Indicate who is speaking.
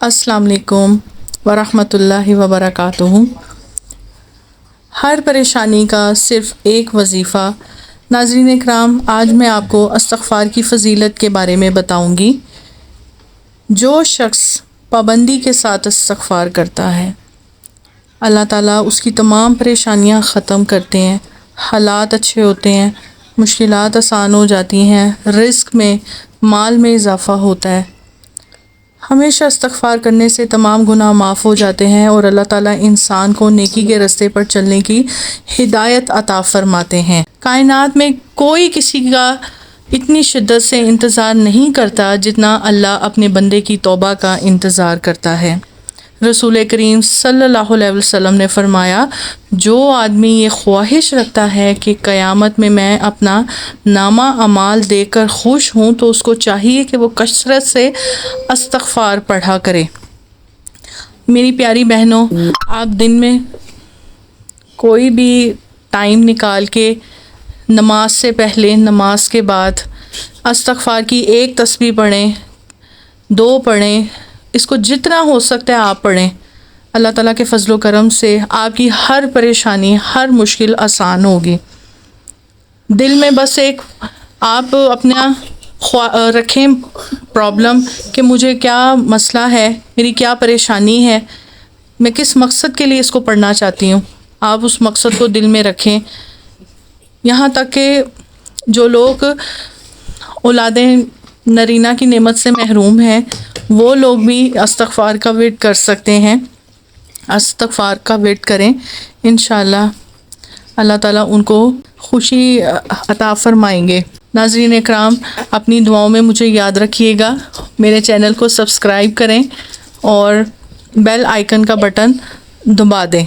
Speaker 1: السلام علیکم ورحمۃ اللہ وبرکاتہ۔ ہر پریشانی کا صرف ایک وظیفہ۔ ناظرین اکرام، آج میں آپ کو استغفار کی فضیلت کے بارے میں بتاؤں گی۔ جو شخص پابندی کے ساتھ استغفار کرتا ہے، اللہ تعالیٰ اس کی تمام پریشانیاں ختم کرتے ہیں، حالات اچھے ہوتے ہیں، مشکلات آسان ہو جاتی ہیں، رزق میں، مال میں اضافہ ہوتا ہے۔ ہمیشہ استغفار کرنے سے تمام گناہ معاف ہو جاتے ہیں اور اللہ تعالیٰ انسان کو نیکی کے راستے پر چلنے کی ہدایت عطا فرماتے ہیں۔ کائنات میں کوئی کسی کا اتنی شدت سے انتظار نہیں کرتا جتنا اللہ اپنے بندے کی توبہ کا انتظار کرتا ہے۔ رسول کریم صلی اللہ علیہ وسلم نے فرمایا، جو آدمی یہ خواہش رکھتا ہے کہ قیامت میں میں اپنا نامہ اعمال دیکھ کر خوش ہوں، تو اس کو چاہیے کہ وہ کثرت سے استغفار پڑھا کرے۔ میری پیاری بہنوں، آپ دن میں کوئی بھی ٹائم نکال کے نماز سے پہلے، نماز کے بعد استغفار کی ایک تسبیح پڑھیں، 2 پڑھیں، اس کو جتنا ہو سکتا ہے آپ پڑھیں۔ اللہ تعالیٰ کے فضل و کرم سے آپ کی ہر پریشانی، ہر مشکل آسان ہوگی۔ دل میں بس ایک آپ اپنا رکھیں پرابلم کہ مجھے کیا مسئلہ ہے، میری کیا پریشانی ہے، میں کس مقصد کے لیے اس کو پڑھنا چاہتی ہوں۔ آپ اس مقصد کو دل میں رکھیں۔ یہاں تک کہ جو لوگ اولاد نرینہ کی نعمت سے محروم ہیں، وہ لوگ بھی استغفار کا ورد کر سکتے ہیں۔ استغفار کا ورد کریں، انشاءاللہ اللہ تعالیٰ ان کو خوشی عطا فرمائیں گے۔ ناظرین اکرام، اپنی دعاؤں میں مجھے یاد رکھیے گا، میرے چینل کو سبسکرائب کریں اور بیل آئیکن کا بٹن دبا دیں۔